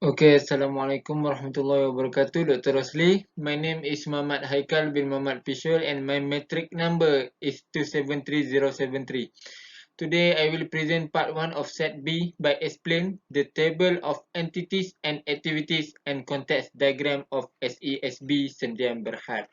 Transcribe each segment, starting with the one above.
Okay, Assalamualaikum warahmatullahi wabarakatuh, Dr. Rosli. My name is Muhammad Haikal bin Muhammad Pishul and my metric number is 273073. Today, I will present part 1 of set B by explain the table of entities and activities and context diagram of SESB Sdn Berhad.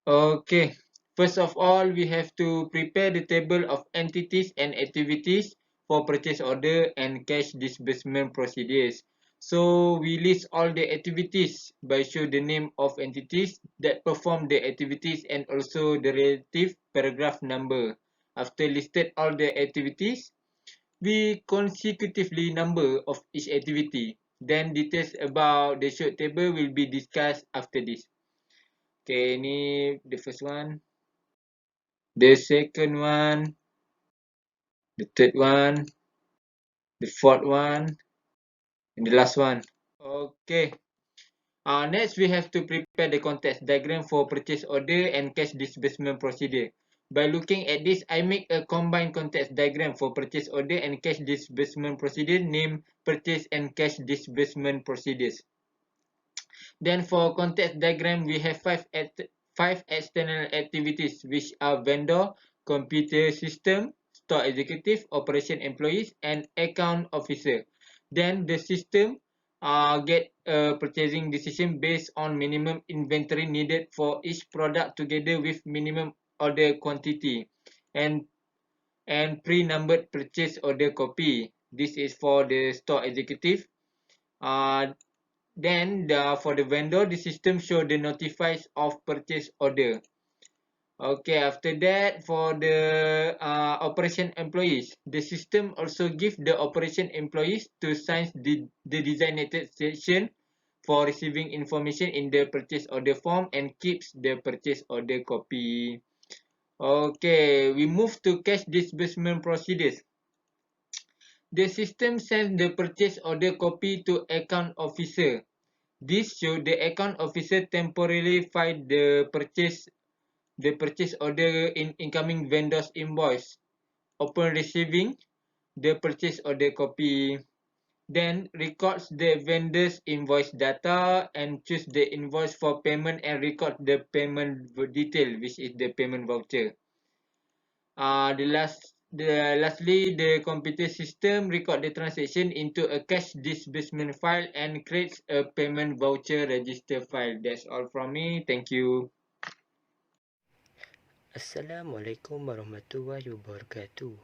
Okay, first of all, we have to prepare the table of entities and activities for purchase order and cash disbursement procedures. So we list all the activities by show the name of entities that perform the activities and also the relative paragraph number. After listed all the activities, we consecutively number of each activity. Then details about the short table will be discussed after this. Okay, ni the first one. The second one, the third one, the fourth one, and the last one. Okay. Next, we have to prepare the context diagram for purchase order and cash disbursement procedure. By looking at this, I make a combined context diagram for purchase order and cash disbursement procedure named purchase and cash disbursement procedures. Then for context diagram, we have five external activities which are vendor, computer system, store executive, operation employees, and account officer. Then the system get a purchasing decision based on minimum inventory needed for each product together with minimum order quantity and pre-numbered purchase order copy. This is for the store executive. Uh, then for the vendor, the system show the notifies of purchase order. Okay, after that, for the operation employees, the system also give the operation employees to sign the designated section for receiving information in the purchase order form and keeps the purchase order copy. Okay, we move to cash disbursement procedures. The system sends the purchase order copy to account officer. This shows the account officer temporarily file the purchase order in incoming vendor's invoice. Upon receiving the purchase order copy, then records the vendor's invoice data and choose the invoice for payment and record the payment detail, which is the payment voucher. Lastly, the computer system record the transaction into a cash disbursement file and creates a payment voucher register file. That's all from me. Thank you. Assalamualaikum warahmatullahi wabarakatuh.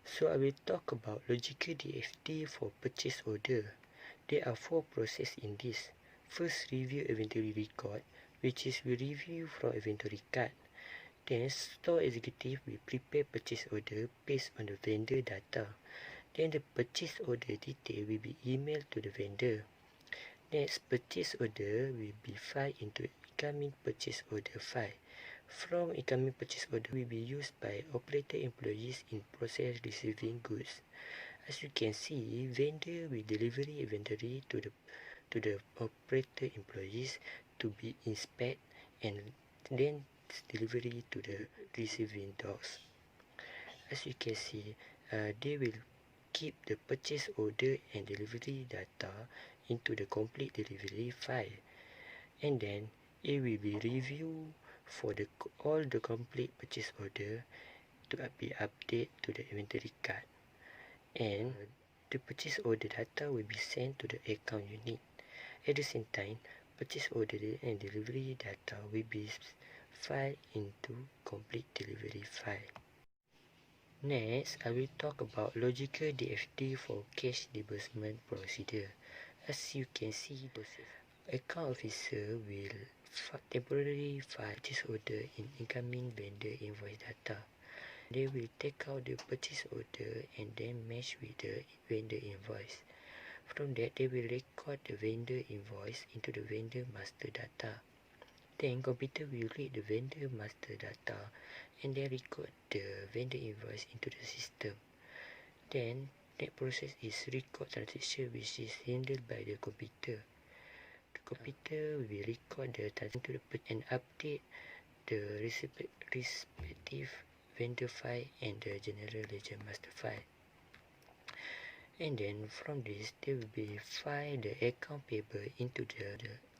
So I will talk about logical DFT for purchase order. There are four processes in this. First, review inventory record, which is we review from inventory card. Then, store executive will prepare purchase order based on the vendor data. Then the purchase order detail will be emailed to the vendor. Next, purchase order will be filed into incoming purchase order file. From incoming purchase order will be used by operator employees in process receiving goods. As you can see, vendor will deliver inventory to the operator employees to be inspect and then delivery to the receiving doors. As you can see, they will keep the purchase order and delivery data into the complete delivery file, and then it will be reviewed for all the complete purchase order to be updated to the inventory card, and the purchase order data will be sent to the account unit. At the same time, purchase order and delivery data will be filed into complete delivery file. Next, I will talk about logical DFT for cash disbursement procedure. As you can see, the account officer will temporarily file purchase order in incoming vendor invoice data. They will take out the purchase order and then match with the vendor invoice. From that, they will record the vendor invoice into the vendor master data. Then, computer will read the vendor master data and then record the vendor invoice into the system. Then, that process is record transaction, which is handled by the computer. The computer will record the transaction and update the respective vendor file and the general ledger master file. And then from this, they will be file the account payable into the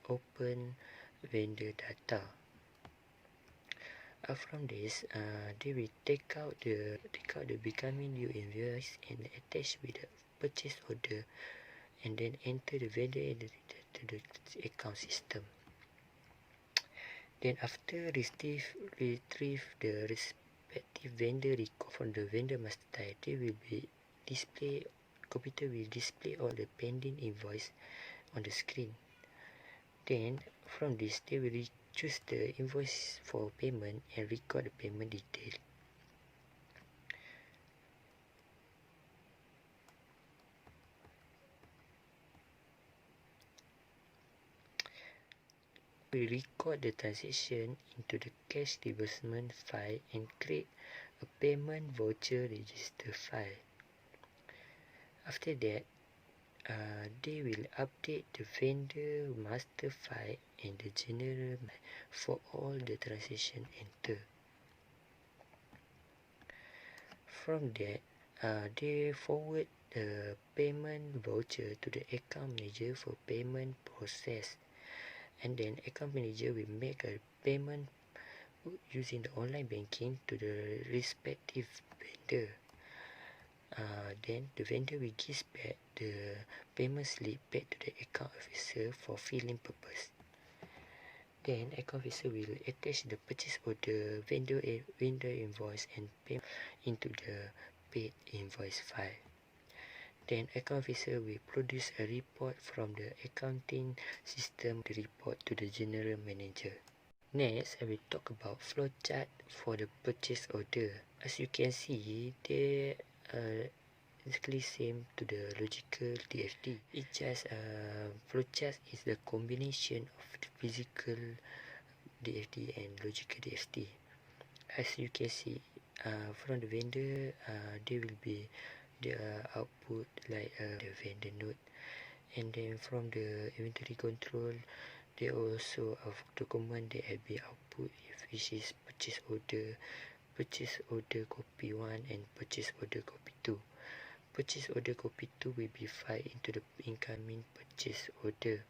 open vendor data. From this, they will take out the becoming due invoice and attach with the purchase order, and then enter the vendor to the account system. Then after retrieve the respective vendor record from the vendor master file, they will be computer will display all the pending invoice on the screen. Then from this, they will choose the invoice for payment and record the payment detail. We record the transaction into the cash disbursement file and create a payment voucher register file. After that, they will update the vendor master file and the general for all the transaction enter. From that, they forward the payment voucher to the account manager for payment process, and then account manager will make a payment using the online banking to the respective vendor. Then the vendor will give back the payment slip back to the account officer for filing purpose. Then account officer will attach the purchase order, vendor invoice and payment into the paid invoice file. Then account officer will produce a report from the accounting system to report to the general manager. Next, I will talk about flowchart for the purchase order. As you can see, they basically same to the logical DFT. It just flowchart is the combination of the physical DFT and logical DFT. As you can see, from the vendor, they will be the output like the vendor note, and then from the inventory control, they also have document that have been output, which is purchase order copy 1 and purchase order copy 2. Purchase order copy 2 will be filed into the incoming purchase order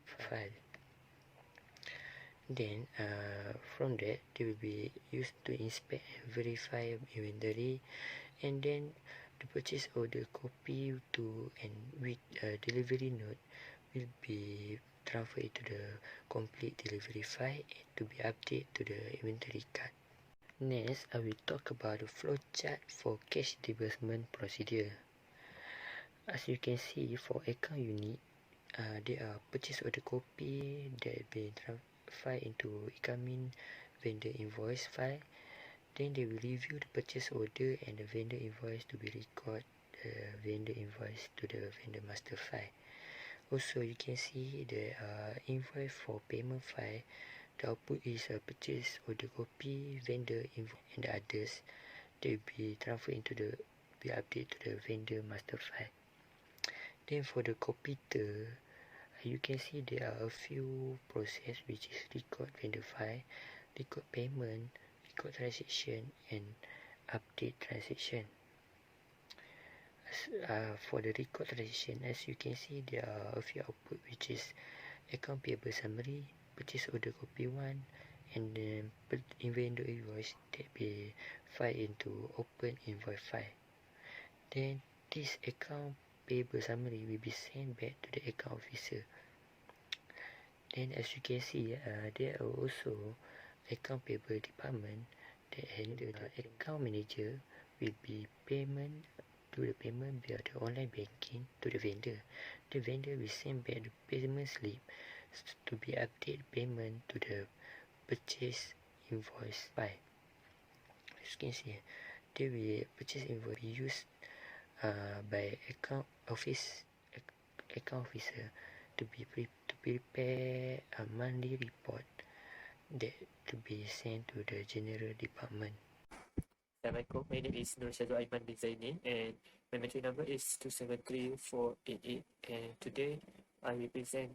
file. Then from that, they will be used to inspect and verify inventory, and then the purchase order copy to and with delivery note will be transferred to the complete delivery file to be updated to the inventory card. Next, I will talk about the flowchart for cash disbursement procedure. As you can see, for account unit, there are purchase order copy that will be transferred into incoming vendor invoice file. Then they will review the purchase order and the vendor invoice to be record the vendor invoice to the vendor master file. Also, you can see the invoice for payment file. The output is a purchase order copy, vendor invoice, and the others. They will be transferred into the be updated to the vendor master file. Then for the computer, you can see there are a few process, which is record vendor file, record payment, record transaction, and update transaction. For the record transaction, as you can see, there are a few output, which is account payable summary, purchase order copy 1, and then vendor invoice that be filed into open invoice file. Then this account payable summary will be sent back to the account officer. Then as you can see, there are also account payable department that handle the account manager will be do the payment via the online banking to the vendor. The vendor will send back the payment slip to be updated payment to the purchase invoice file. As you can see, the purchase invoice be used by account officer to prepare a monthly report that to be sent to the general department. Assalamualaikum, my name is Nur Syazul Aiman bin Zainin, and my metric number is 273488, and today I will present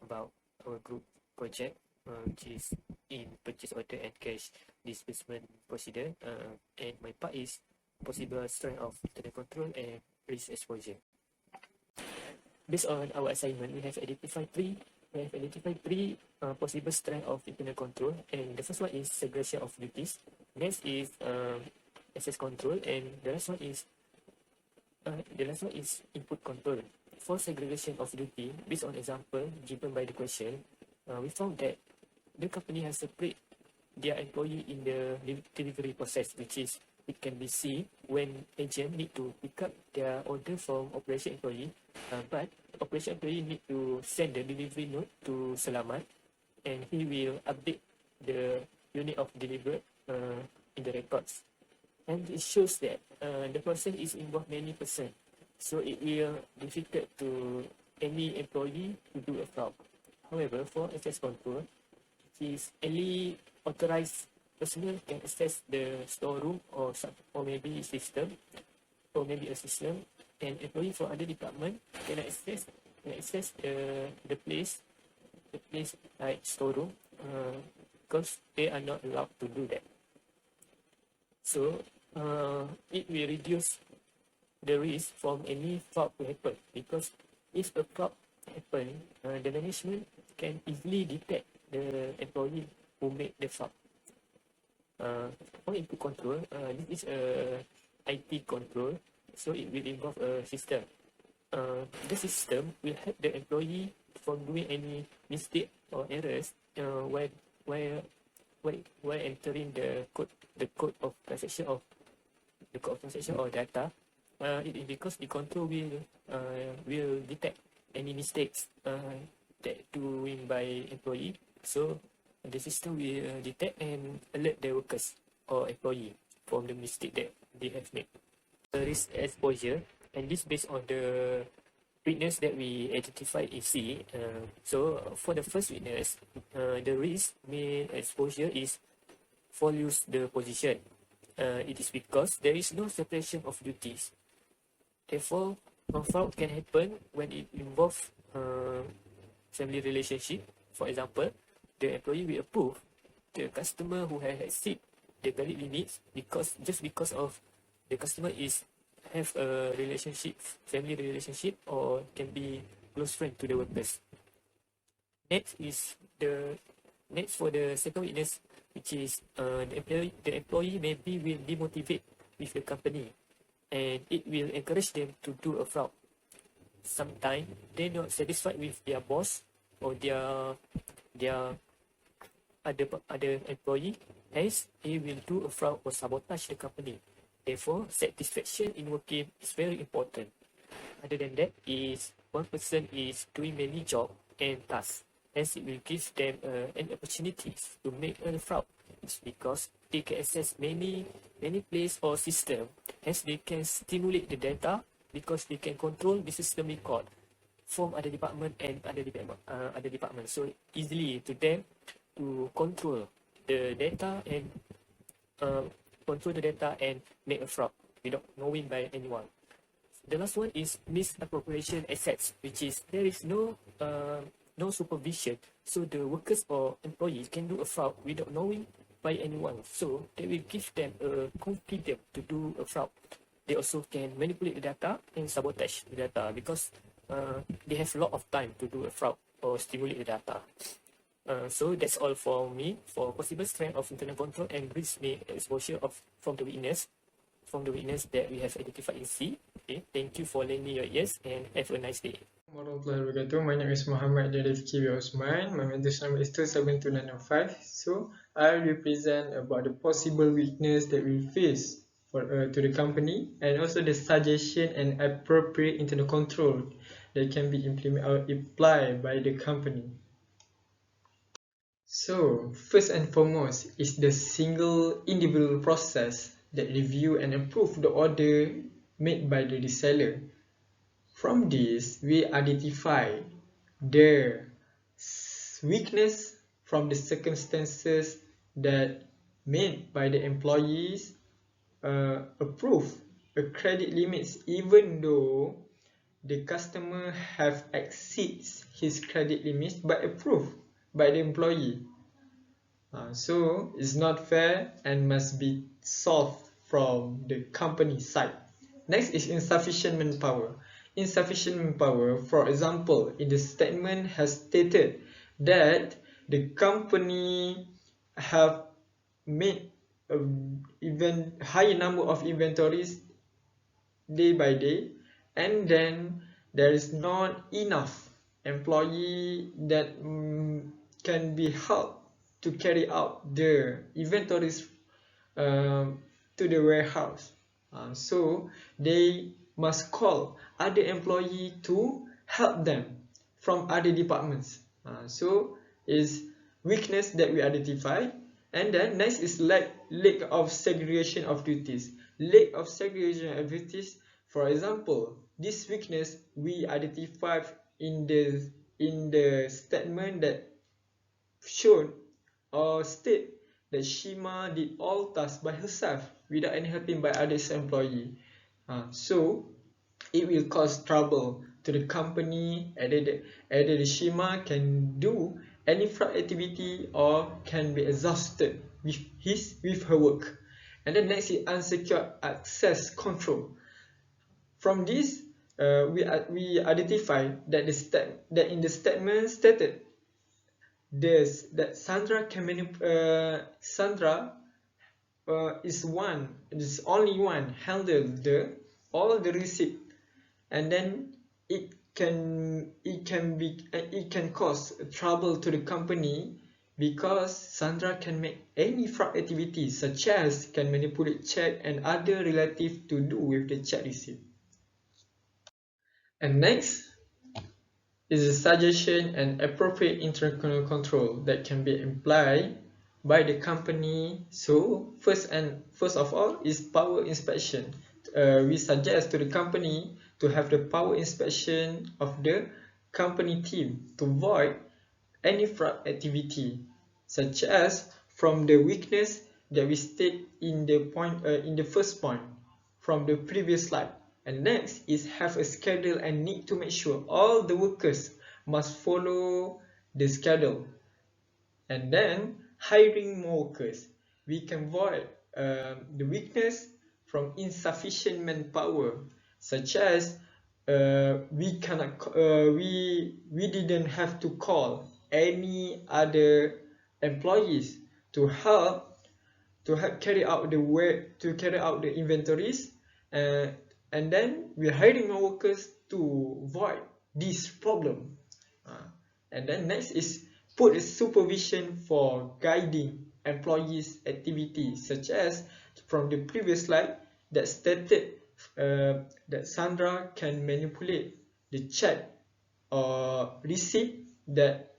about our group project, which is in purchase order and cash disbursement procedure, and my part is possible strength of internal control and risk exposure. Based on our assignment, we have identified three possible strength of internal control, and the first one is segregation of duties. Next is access control, and the last one is input control. For segregation of duty, based on example given by the question, we found that the company has separate their employee in the delivery process, which is it can be seen when agent need to pick up their order from operation employee, but operation employee need to send the delivery note to Selamat, and he will update the unit of delivered in the records. And it shows that the process is involve many person, so it will difficult to any employee to do a fraud. However, for access control, it is only authorized personnel can access the storeroom or maybe system, or maybe a system, and employee for other department can access the place like storeroom, because they are not allowed to do that. So it will reduce the risk from any fraud to happen, because if a fraud happen, the management can easily detect the employee who made the fraud. For input control, this is a IT control, so it will involve a system. The system will help the employee from doing any mistake or errors while entering the code of transaction or data. Because the control will detect any mistakes that doing by employee, so the system will detect and alert the workers or employee from the mistake that they have made. The risk exposure, and this based on the witness that we identified in C. So for the first witness, the risk main exposure is for lose the position. It is because there is no separation of duties. Therefore, fraud can happen when it involves family relationship. For example, the employee will approve the customer who has exceed the credit limits because of the customer have a family relationship, or can be close friend to the workers. Next for the second witness, which is the employee maybe will demotivate with the company, and it will encourage them to do a fraud. Sometimes they're not satisfied with their boss or their other employee, hence he will do a fraud or sabotage the company. Therefore, satisfaction in working is very important. Other than that, is one person is doing many job and tasks, hence it will give them an opportunities to make a fraud. It's because they can access many place or system, hence they can stimulate the data, because they can control the system record from other department and other department. So easily to them to control the data and make a fraud without knowing by anyone. The last one is misappropriation assets, which is there is no supervision, so the workers or employees can do a fraud without knowing by anyone. So they will give them a confidence to do a fraud. They also can manipulate the data and sabotage the data, because they have a lot of time to do a fraud or stimulate the data. So that's all for me for possible strength of internal control and risk exposure from the witness that we have identified in C. Okay, thank you for lending your ears and have a nice day. Warahmatullahi wabarakatuh. My name is Muhammad Rifki Osman. My mentor's number is 27295. So I will present about the possible weakness that we face to the company, and also the suggestion and appropriate internal control that can be implemented or applied by the company. So first and foremost is the single individual process that review and approve the order made by the reseller. From this, we identify the weakness from the circumstances that made by the employees approve a credit limits, even though the customer have exceeds his credit limits but approved by the employee. So it's not fair and must be solved from the company side. Next is insufficient manpower. Insufficient manpower, for example, in the statement has stated that the company have made even higher number of inventories day by day, and then there is not enough employee that can be helped to carry out the inventories to the warehouse. So they must call other employee to help them from other departments. So is weakness that we identify. And then next is lack of segregation of duties. Lack of segregation of duties, for example, this weakness we identified in the statement that shown or state that Shima did all tasks by herself without any helping by other employee. So it will cause trouble to the company, either the Shima can do any fraud activity or can be exhausted with her work. And then next is unsecured access control. From this, we identify that in the statement stated that Sandra is only one handle all the receipt, and then it can cause trouble to the company because Sandra can make any fraud activities such as can manipulate check and other relative to do with the check receipt. And next is a suggestion and appropriate internal control that can be applied by the company. So first of all is power inspection. We suggest to the company to have the power inspection of the company team to avoid any fraud activity, such as from the weakness that we state in the first point from the previous slide. And next is have a schedule and need to make sure all the workers must follow the schedule. And then hiring more workers. We can avoid the weakness from insufficient manpower, such as we didn't have to call any other employees to help carry out the inventories, and then we're hiring more workers to avoid this problem. And then next is put a supervision for guiding employees' activities, such as from the previous slide that stated that Sandra can manipulate the check or receipt that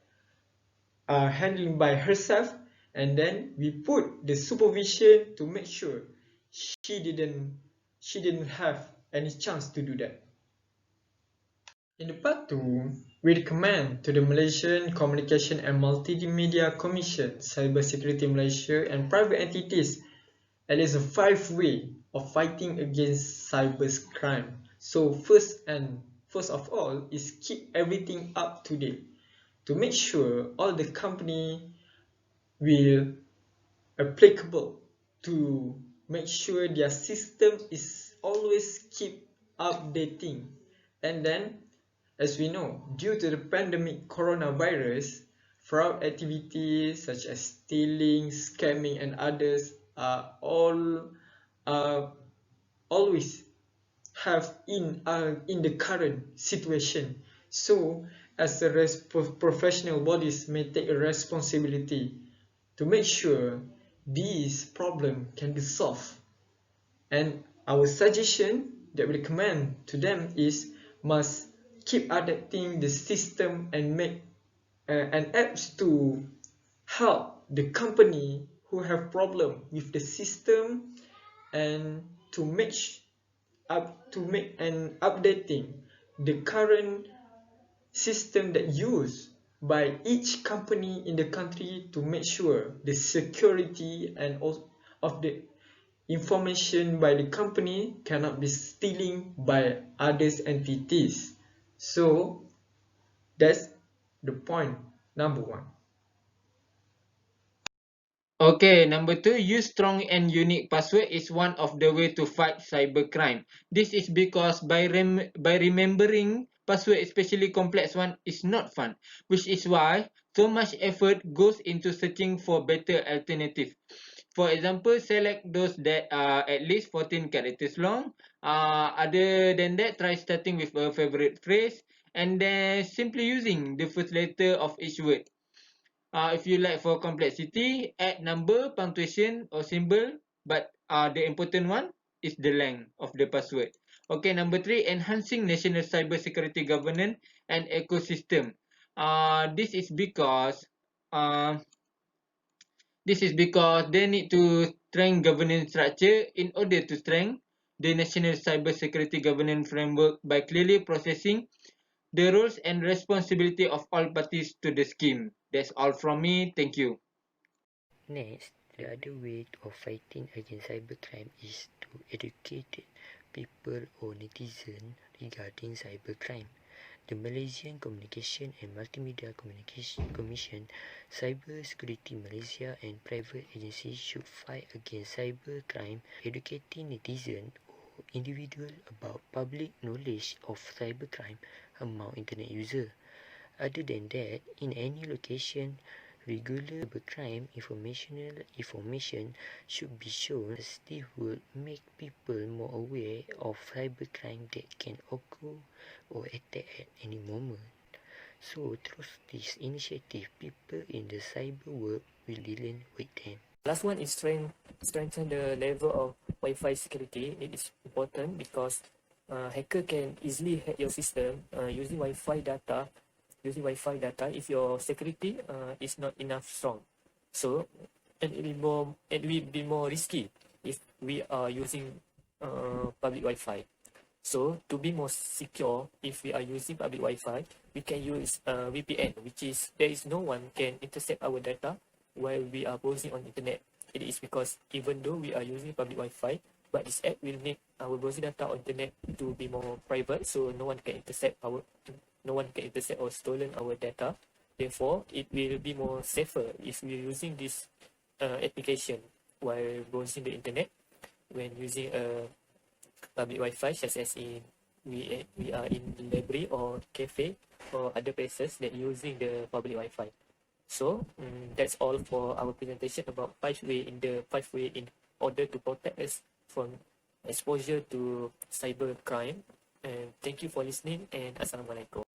are handled by herself, and then we put the supervision to make sure she didn't have any chance to do that. In the part 2, we recommend to the Malaysian Communication and Multimedia Commission, Cybersecurity Malaysia and private entities at least a 5 way of fighting against cybercrime. So first of all is keep everything up to date to make sure all the company will applicable to make sure their system is always keep updating. And then, as we know, due to the pandemic coronavirus, fraud activities such as stealing, scamming and others are always have in the current situation. So as a professional bodies may take a responsibility to make sure this problem can be solved. And our suggestion that we recommend to them is must keep adapting the system and make and apps to help the company who have problem with the system, and to make an updating the current system that used by each company in the country to make sure the security and of the information by the company cannot be stealing by others entities. So that's the point number 1. Okay, number 2, use strong and unique password is one of the way to fight cybercrime. This is because by remembering password, especially complex one, is not fun, which is why so much effort goes into searching for better alternative. For example, select those that are at least 14 characters long. Other than that, try starting with a favorite phrase and then simply using the first letter of each word. If you like for complexity, add number, punctuation or symbol, but the important one is the length of the password. Okay, number 3, enhancing national cyber security governance and ecosystem. This is because uh, they need to strengthen governance structure in order to strengthen the national cyber security governance framework by clearly processing the roles and responsibility of all parties to the scheme. That's all from me. Thank you. Next, the other way of fighting against cybercrime is to educate people or netizens regarding cybercrime. The Malaysian Communication and Multimedia Communication Commission, Cyber Security Malaysia and private agencies should fight against cybercrime, educating netizens or individuals about public knowledge of cybercrime among internet users. Other than that, in any location, regular cybercrime information should be shown, as this would make people more aware of cybercrime that can occur or attack at any moment. So, through this initiative, people in the cyber world will learn with them. Last one is strengthen the level of Wi-Fi security. It is important because hacker can easily hack your system using Wi-Fi data. If your security is not enough strong, so it will be more risky if we are using public Wi-Fi. So to be more secure, if we are using public Wi-Fi, we can use VPN, which is there is no one can intercept our data while we are browsing on internet. It is because even though we are using public Wi-Fi, but this app will make our browsing data on internet to be more private, so no one can intercept or stolen our data. Therefore, it will be more safer if we are using this application while browsing the internet when using a public Wi-Fi, such as we are in the library or cafe or other places that using the public Wi-Fi. So that's all for our presentation about 5 way in order to protect us from exposure to cyber crime. And thank you for listening, and Assalamualaikum.